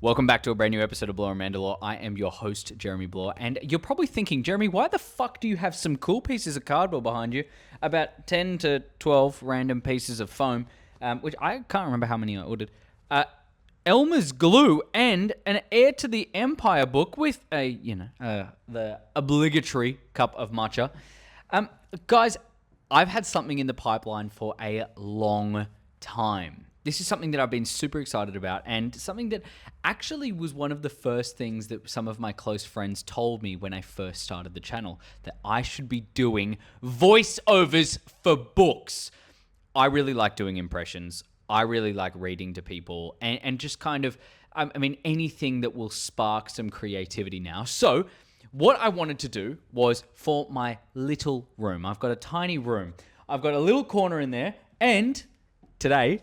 Welcome back to a brand new episode of Bloore on Mandalore. I am your host, Jeremy Bloore, and you're probably thinking, Jeremy, why the fuck do you have some cool pieces of cardboard behind you? About 10 to 12 random pieces of foam, which I can't remember how many I ordered. Elmer's glue and an Heir to the Empire book with the obligatory cup of matcha. Guys, I've had something in the pipeline for a long time. This is something that I've been super excited about, and something that actually was one of the first things that some of my close friends told me when I first started the channel, that I should be doing voiceovers for books. I really like doing impressions. I really like reading to people and just kind of, anything that will spark some creativity now. So what I wanted to do was for my little room. I've got a tiny room. I've got a little corner in there, and today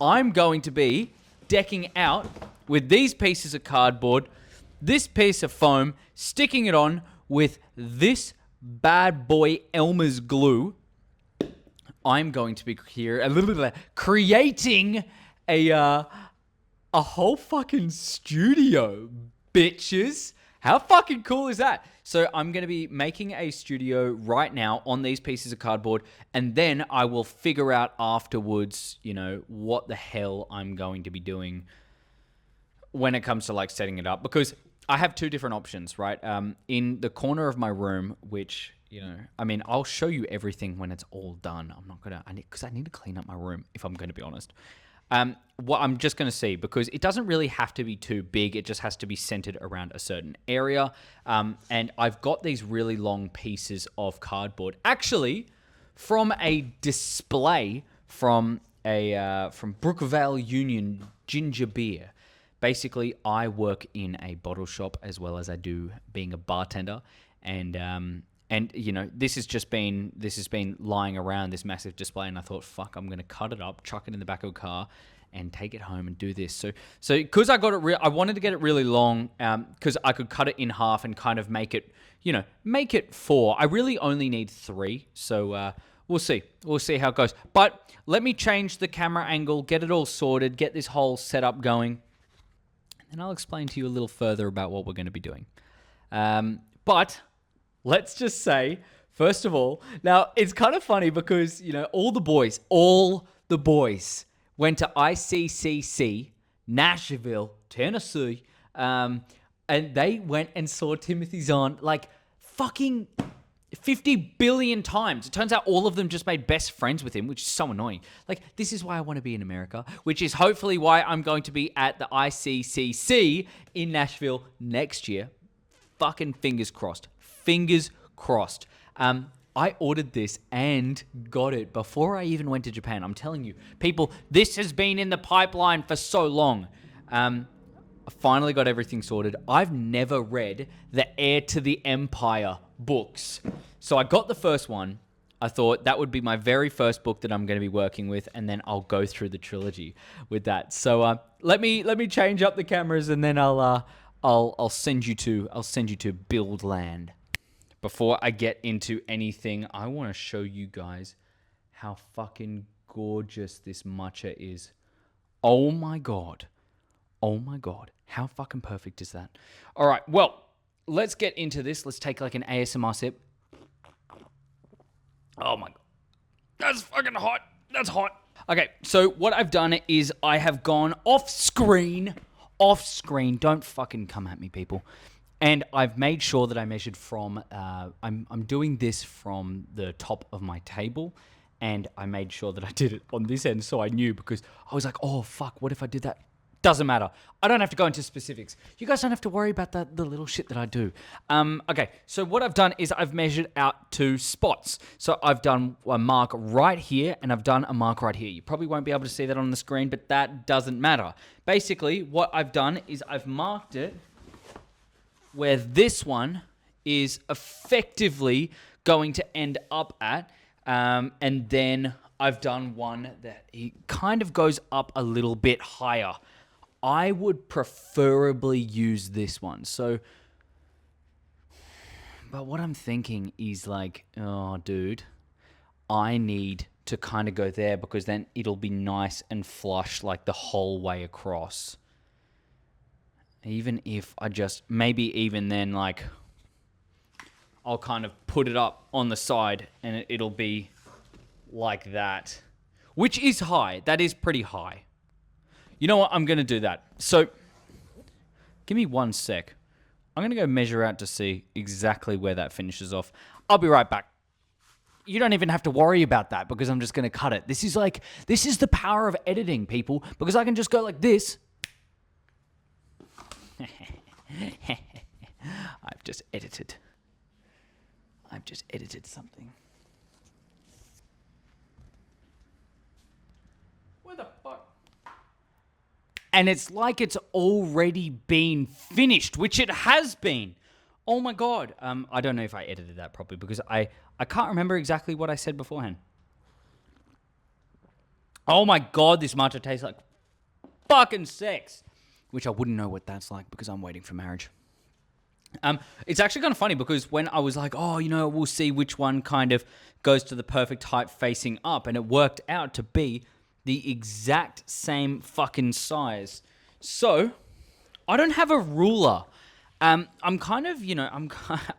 I'm going to be decking out with these pieces of cardboard, this piece of foam, sticking it on with this bad boy Elmer's glue. I'm going to be here a little bit creating a whole fucking studio, bitches. How fucking cool is that? So I'm going to be making a studio right now on these pieces of cardboard, and then I will figure out afterwards, what the hell I'm going to be doing when it comes to like setting it up, because I have two different options, right? In the corner of my room, which, I'll show you everything when it's all done. I'm not going to, because I need to clean up my room, if I'm going to be honest. What I'm just going to see, because it doesn't really have to be too big. It just has to be centered around a certain area. And I've got these really long pieces of cardboard, actually from a display from Brookvale Union Ginger Beer. Basically, I work in a bottle shop as well as I do being a bartender. And this has been lying around, this massive display, and I thought, fuck, I'm gonna cut it up, chuck it in the back of a car, and take it home and do this. So because I got it, I wanted to get it really long, because I could cut it in half and kind of make it 4. I really only need 3, so we'll see how it goes. But let me change the camera angle, get it all sorted, get this whole setup going, and I'll explain to you a little further about what we're going to be doing. But let's just say, first of all, now it's kind of funny because, all the boys went to ICCC, Nashville, Tennessee, and they went and saw Timothy Zahn like fucking 50 billion times. It turns out all of them just made best friends with him, which is so annoying. Like, this is why I want to be in America, which is hopefully why I'm going to be at the ICCC in Nashville next year. Fucking fingers crossed. Fingers crossed. I ordered this and got it before I even went to Japan. I'm telling you, people, this has been in the pipeline for so long. I finally got everything sorted. I've never read the Heir to the Empire books. So I got the first one. I thought that would be my very first book that I'm going to be working with, and then I'll go through the trilogy with that. So let me change up the cameras, and then I'll send you to Build Land. Before I get into anything, I want to show you guys how fucking gorgeous this matcha is. Oh my god. How fucking perfect is that? All right, well, let's get into this. Let's take like an ASMR sip. Oh my god. That's fucking hot. That's hot. Okay, so what I've done is I have gone off screen. Don't fucking come at me, people. And I've made sure that I measured from, I'm doing this from the top of my table, and I made sure that I did it on this end so I knew, because I was like, oh fuck, what if I did that? Doesn't matter. I don't have to go into specifics. You guys don't have to worry about the little shit that I do. Okay, so what I've done is I've measured out 2 spots. So I've done a mark right here, and I've done a mark right here. You probably won't be able to see that on the screen, but that doesn't matter. Basically, what I've done is I've marked it where this one is effectively going to end up at, and then I've done one that it kind of goes up a little bit higher. I would preferably use this one. So, but what I'm thinking is like, oh, dude, I need to kind of go there, because then it'll be nice and flush like the whole way across. Even if I just, maybe even then, like, I'll kind of put it up on the side and it'll be like that. Which is high. That is pretty high. You know what? I'm going to do that. So, give me 1 sec. I'm going to go measure out to see exactly where that finishes off. I'll be right back. You don't even have to worry about that because I'm just going to cut it. This is the power of editing, people, because I can just go like this. I've just edited something. Where the fuck? And it's like it's already been finished, which it has been. Oh my God. I don't know if I edited that properly because I can't remember exactly what I said beforehand. Oh my God, this matcha tastes like fucking sex. Which I wouldn't know what that's like because I'm waiting for marriage. It's actually kind of funny because when I was like, oh, you know, we'll see which one kind of goes to the perfect height facing up, and it worked out to be the exact same fucking size. So, I don't have a ruler. I'm kind of, you know,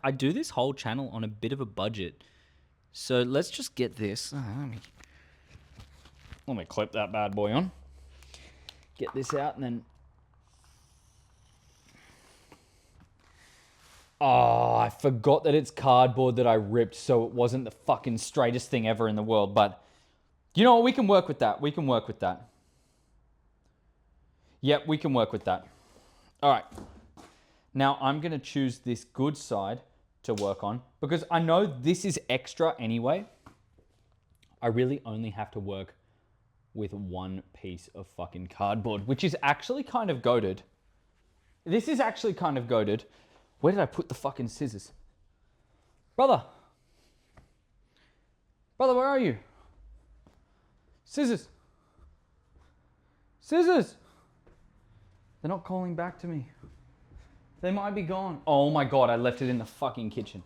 I do this whole channel on a bit of a budget. So, let's just get this. Let me clip that bad boy on. Get this out and then... Oh, I forgot that it's cardboard that I ripped, so it wasn't the fucking straightest thing ever in the world. But, you know what? We can work with that. We can work with that. Yep, we can work with that. All right. Now, I'm going to choose this good side to work on because I know this is extra anyway. I really only have to work with one piece of fucking cardboard, which is actually kind of goated. This is actually kind of goated. Where did I put the fucking scissors? Brother, where are you? Scissors. They're not calling back to me. They might be gone. Oh my God, I left it in the fucking kitchen.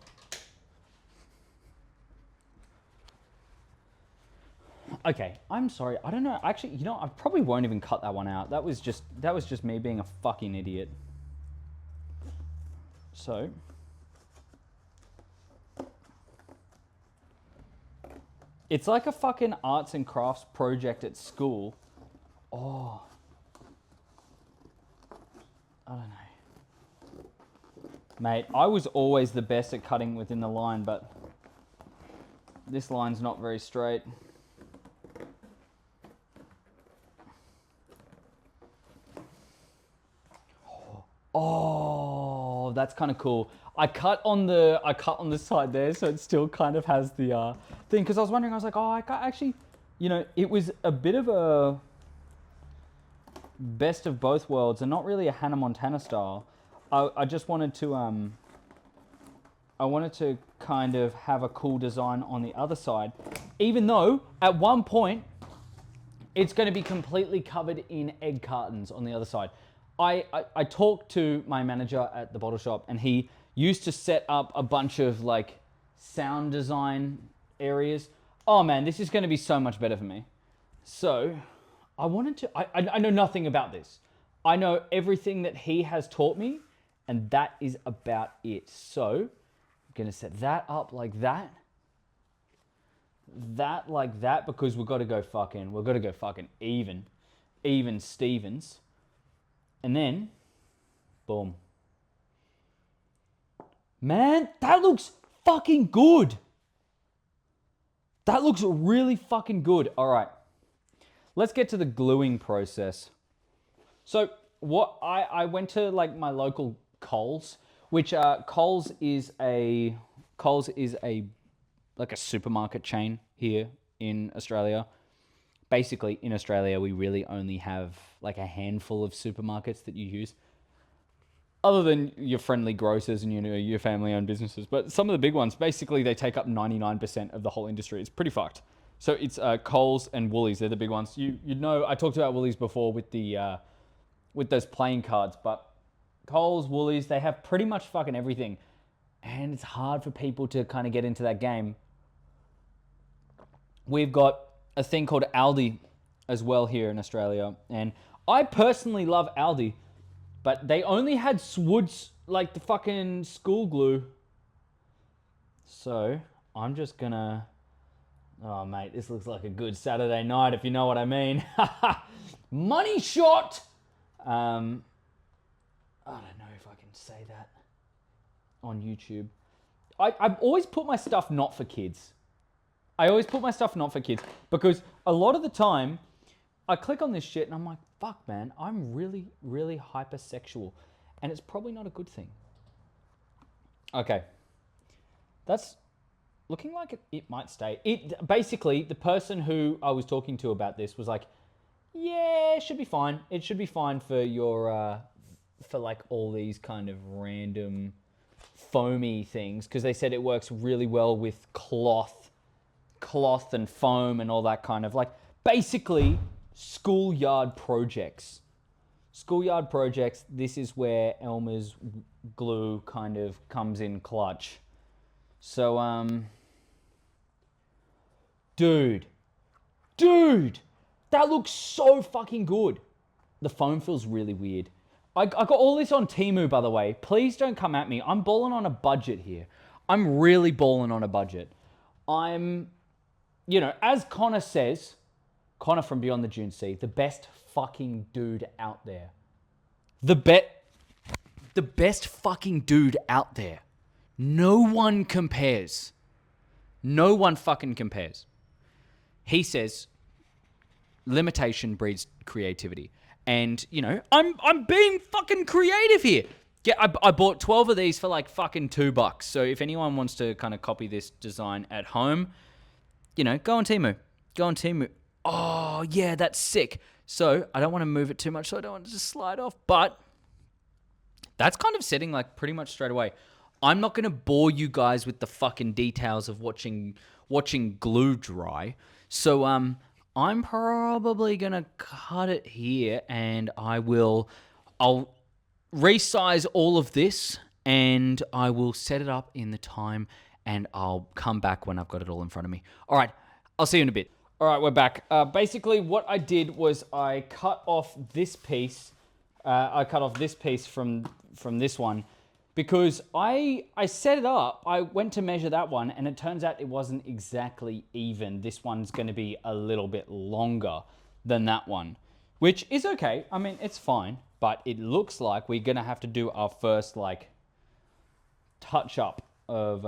Okay, I'm sorry. I don't know. Actually, you know, I probably won't even cut that one out. That was just me being a fucking idiot. So, it's like a fucking arts and crafts project at school. Oh, I don't know. Mate, I was always the best at cutting within the line, but this line's not very straight. Oh, that's kind of cool. I cut on the side there, so it still kind of has the thing. Because I was wondering, I was like, oh, I can't actually, you know, it was a bit of a best of both worlds, and not really a Hannah Montana style. I just wanted to kind of have a cool design on the other side, even though at one point it's going to be completely covered in egg cartons on the other side. I talked to my manager at the bottle shop, and he used to set up a bunch of like sound design areas. Oh man, this is going to be so much better for me. So I wanted to, I know nothing about this. I know everything that he has taught me, and that is about it. So I'm going to set that up like that. That like that, because we've got to go fucking even Stevens. And then, boom. Man, that looks fucking good. That looks really fucking good. All right. Let's get to the gluing process. So what I went to like my local Coles, which Coles is a like a supermarket chain here in Australia. Basically, in Australia, we really only have like a handful of supermarkets that you use, other than your friendly grocers and your family-owned businesses. But some of the big ones, basically, they take up 99% of the whole industry. It's pretty fucked. So it's Coles and Woolies. They're the big ones. You know, I talked about Woolies before with the with those playing cards, but Coles, Woolies, they have pretty much fucking everything, and it's hard for people to kind of get into that game. We've got a thing called Aldi as well here in Australia, and I personally love Aldi But they only had woods, like the fucking school glue. So I'm just gonna... Oh, mate, this looks like a good Saturday night, if you know what I mean. Money shot! I don't know if I can say that on YouTube. I always put my stuff not for kids. I always put my stuff not for kids because a lot of the time I click on this shit and I'm like, fuck, man, I'm really, really hypersexual. And it's probably not a good thing. Okay. That's looking like it might stay. Basically, the person who I was talking to about this was like, yeah, it should be fine. It should be fine for your, for like all these kind of random foamy things. Because they said it works really well with cloth and foam and all that kind of like, basically schoolyard projects. Schoolyard projects, this is where Elmer's glue kind of comes in clutch. So, dude, that looks so fucking good. The foam feels really weird. I got all this on Temu, by the way. Please don't come at me. I'm balling on a budget here. I'm really balling on a budget. As Connor says, Connor from Beyond the Dune Sea, the best fucking dude out there. The best fucking dude out there. No one compares. No one fucking compares. He says, limitation breeds creativity. And, I'm being fucking creative here. Yeah, I bought 12 of these for like fucking $2. So if anyone wants to kind of copy this design at home, go on Temu. Go on Temu. Oh, yeah, that's sick. So I don't want to move it too much, so I don't want to just slide off. But that's kind of setting like pretty much straight away. I'm not going to bore you guys with the fucking details of watching glue dry. So I'm probably going to cut it here and I'll resize all of this and I will set it up in the time and I'll come back when I've got it all in front of me. All right, I'll see you in a bit. All right, we're back. Basically, what I did was I cut off this piece. I cut off this piece from this one because I set it up. I went to measure that one, and it turns out it wasn't exactly even. This one's going to be a little bit longer than that one, which is okay. I mean, it's fine, but it looks like we're going to have to do our first, touch up of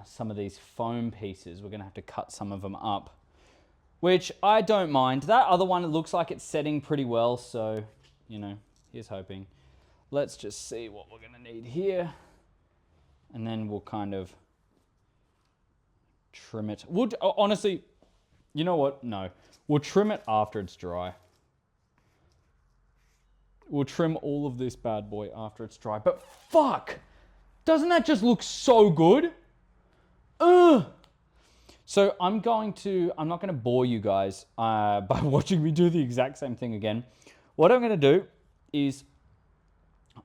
some of these foam pieces. We're going to have to cut some of them up, which I don't mind. That other one, it looks like it's setting pretty well, so, here's hoping. Let's just see what we're going to need here, and then we'll kind of trim it. Honestly, you know what? No. We'll trim it after it's dry. We'll trim all of this bad boy after it's dry. But fuck! Doesn't that just look so good? Ugh! So I'm not going to bore you guys by watching me do the exact same thing again. What I'm going to do is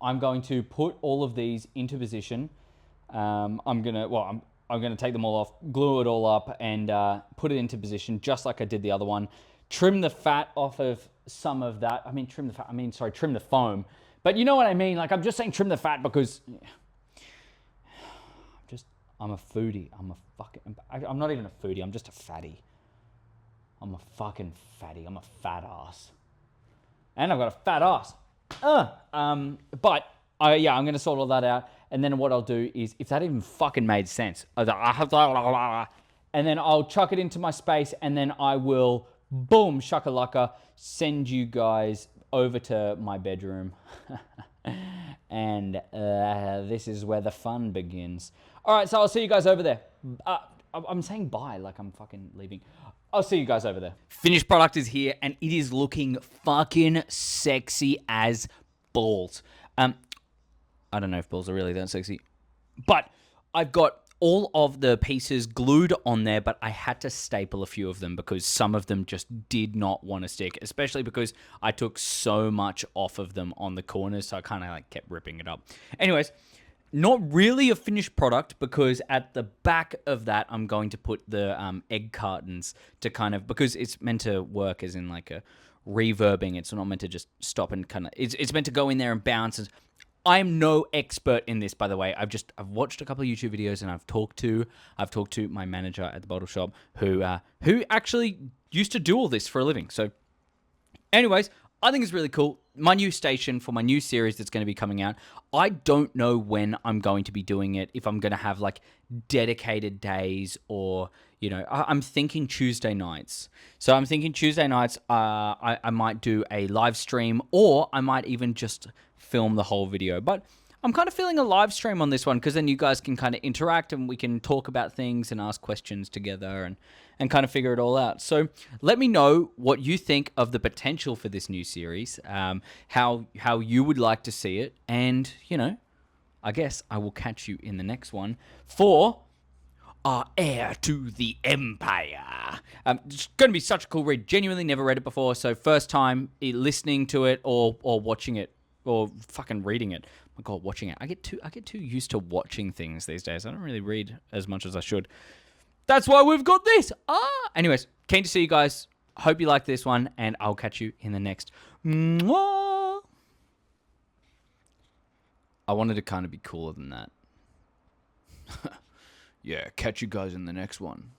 I'm going to put all of these into position. I'm going to take them all off, glue it all up, and put it into position just like I did the other one. Trim the fat off of some of that. Trim the foam. But you know what I mean? Like, I'm just saying trim the fat because I'm a foodie. I'm not even a foodie. I'm just a fatty. I'm a fucking fatty. I'm a fat ass. And I've got a fat ass. I'm going to sort all that out. And then what I'll do is, if that even fucking made sense, and then I'll chuck it into my space, and then I will, boom, shakalaka, send you guys over to my bedroom. And this is where the fun begins. All right, so I'll see you guys over there. I'm saying bye like I'm fucking leaving. I'll see you guys over there. Finished product is here, and it is looking fucking sexy as balls. I don't know if balls are really that sexy, but I've got all of the pieces glued on there, but I had to staple a few of them because some of them just did not want to stick, especially because I took so much off of them on the corners, so I kind of kept ripping it up. Anyways, not really a finished product because at the back of that, I'm going to put the egg cartons to because it's meant to work as in like a reverbing. It's not meant to just stop and kind of. It's meant to go in there and bounce. And I'm no expert in this, by the way. I've watched a couple of YouTube videos and I've talked to my manager at the bottle shop who actually used to do all this for a living. So, anyways, I think it's really cool. My new station for my new series that's going to be coming out. I don't know when I'm going to be doing it. If I'm going to have like dedicated days or, you know, I'm thinking Tuesday nights. So I'm thinking Tuesday nights, I might do a live stream, or I might even just film the whole video. But I'm kind of feeling a live stream on this one, because then you guys can kind of interact and we can talk about things and ask questions together and kind of figure it all out. So let me know what you think of the potential for this new series, how you would like to see it, and, you know, I guess I will catch you in the next one for our Heir to the Empire. It's going to be such a cool read. Genuinely never read it before, so first time listening to it or watching it or fucking reading it. Oh my God, watching it. I get too used to watching things these days. I don't really read as much as I should. That's why we've got this. Anyways, keen to see you guys. Hope you like this one, and I'll catch you in the next. Mwah! I wanted to kind of be cooler than that. Yeah, catch you guys in the next one.